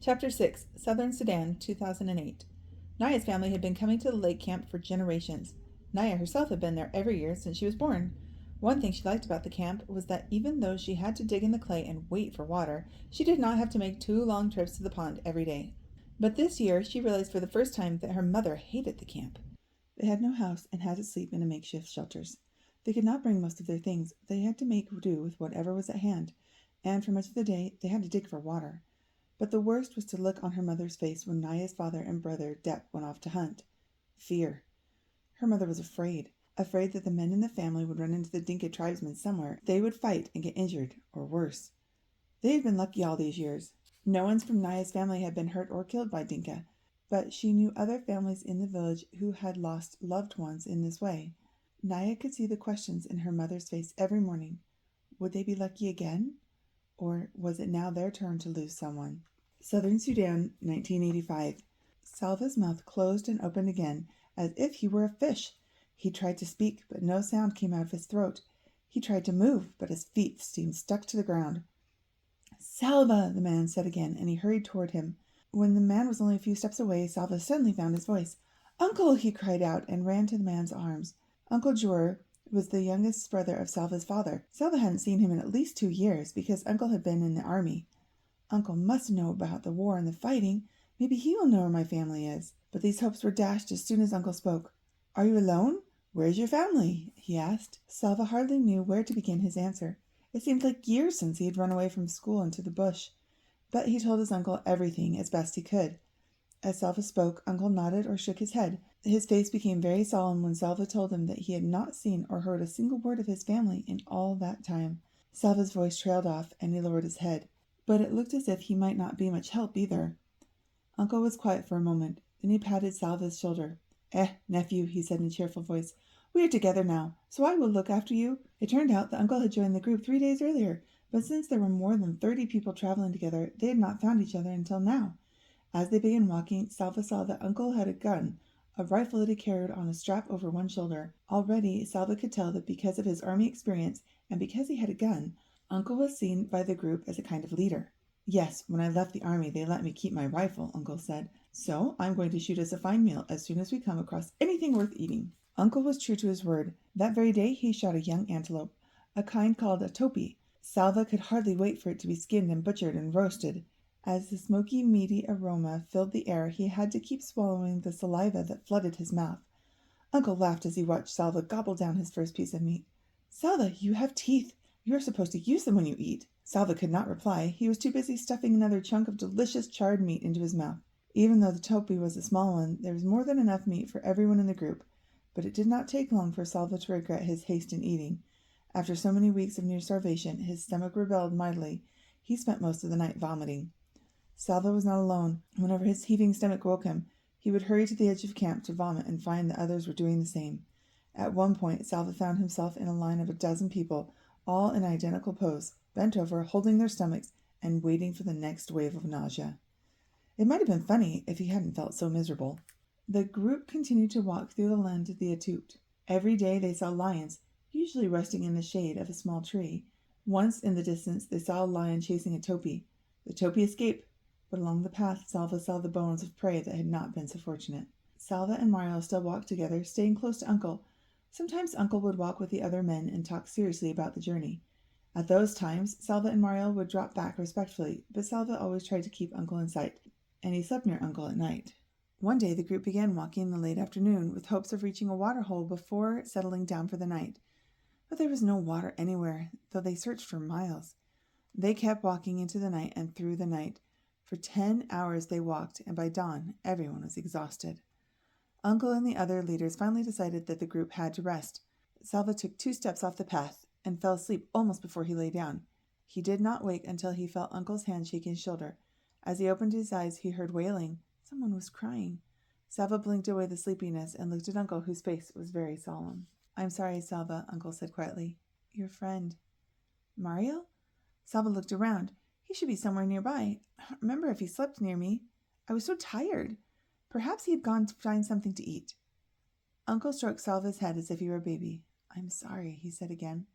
Chapter 6, Southern Sudan, 2008. Naya's family had been coming to the lake camp for generations. Naya herself had been there every year since she was born. One thing she liked about the camp was that even though she had to dig in the clay and wait for water, she did not have to make 2 long trips to the pond every day. But this year, she realized for the first time that her mother hated the camp. They had no house and had to sleep in makeshift shelters. They could not bring most of their things. They had to make do with whatever was at hand, and for much of the day they had to dig for water. But the worst was to look on her mother's face when Naya's father and brother Dep went off to hunt. Fear. Her mother was afraid that the men in the family would run into the Dinka tribesmen somewhere. They would fight and get injured, or worse. They had been lucky all these years. No one from Naya's family had been hurt or killed by Dinka, but she knew other families in the village who had lost loved ones in this way. Naya could see the questions in her mother's face every morning. Would they be lucky again? Or was it now their turn to lose someone? Southern Sudan, 1985. Salva's mouth closed and opened again, as if he were a fish. He tried to speak, but no sound came out of his throat. He tried to move, but his feet seemed stuck to the ground. Salva, the man said again, and he hurried toward him. When the man was only a few steps away, Salva suddenly found his voice. Uncle, he cried out, and ran to the man's arms. Uncle Jur was the youngest brother of Salva's father. Salva hadn't seen him in at least 2 years, because Uncle had been in the army. Uncle must know about the war and the fighting. Maybe he will know where my family is. But these hopes were dashed as soon as Uncle spoke. Are you alone? Where's your family? He asked. Salva hardly knew where to begin his answer. It seemed like years since he had run away from school into the bush. But he told his uncle everything as best he could. As Salva spoke, Uncle nodded or shook his head. His face became very solemn when Salva told him that he had not seen or heard a single word of his family in all that time. Salva's voice trailed off, and he lowered his head. But it looked as if he might not be much help either. Uncle was quiet for a moment. Then he patted Salva's shoulder. Nephew, he said in a cheerful voice, we are together now, so I will look after you. It turned out that Uncle had joined the group 3 days earlier, but since there were more than 30 people traveling together, they had not found each other until now. As they began walking, Salva saw that Uncle had a gun, a rifle that he carried on a strap over one shoulder. Already, Salva could tell that because of his army experience and because he had a gun, Uncle was seen by the group as a kind of leader. Yes, when I left the army, they let me keep my rifle, Uncle said. So I'm going to shoot us a fine meal as soon as we come across anything worth eating. Uncle was true to his word. That very day he shot a young antelope, a kind called a topi. Salva could hardly wait for it to be skinned and butchered and roasted. As the smoky, meaty aroma filled the air, he had to keep swallowing the saliva that flooded his mouth. Uncle laughed as he watched Salva gobble down his first piece of meat. Salva, you have teeth. You are supposed to use them when you eat. Salva could not reply. He was too busy stuffing another chunk of delicious charred meat into his mouth. Even though the topi was a small one, there was more than enough meat for everyone in the group. But it did not take long for Salva to regret his haste in eating. After so many weeks of near starvation, his stomach rebelled mightily. He spent most of the night vomiting. Salva was not alone. Whenever his heaving stomach woke him, he would hurry to the edge of camp to vomit and find that others were doing the same. At one point, Salva found himself in a line of a dozen people, all in identical pose, bent over, holding their stomachs, and waiting for the next wave of nausea. It might have been funny if he hadn't felt so miserable. The group continued to walk through the land of the Atut. Every day they saw lions, usually resting in the shade of a small tree. Once in the distance they saw a lion chasing a topi. The topi escaped, but along the path Salva saw the bones of prey that had not been so fortunate. Salva and Mario still walked together, staying close to Uncle. Sometimes Uncle would walk with the other men and talk seriously about the journey. At those times, Salva and Mario would drop back respectfully, but Salva always tried to keep Uncle in sight, and he slept near Uncle at night. One day the group began walking in the late afternoon with hopes of reaching a water hole before settling down for the night. But there was no water anywhere, though they searched for miles. They kept walking into the night and through the night. For 10 hours they walked, and by dawn everyone was exhausted. Uncle and the other leaders finally decided that the group had to rest. Salva took 2 steps off the path and fell asleep almost before he lay down. He did not wake until he felt Uncle's hand shake his shoulder. As he opened his eyes, he heard wailing. Someone was crying. Salva blinked away the sleepiness and looked at Uncle, whose face was very solemn. I'm sorry, Salva, Uncle said quietly. Your friend. Mario? Salva looked around. He should be somewhere nearby. I don't remember if he slept near me. I was so tired. Perhaps he had gone to find something to eat. Uncle stroked Salva's head as if he were a baby. I'm sorry, he said again.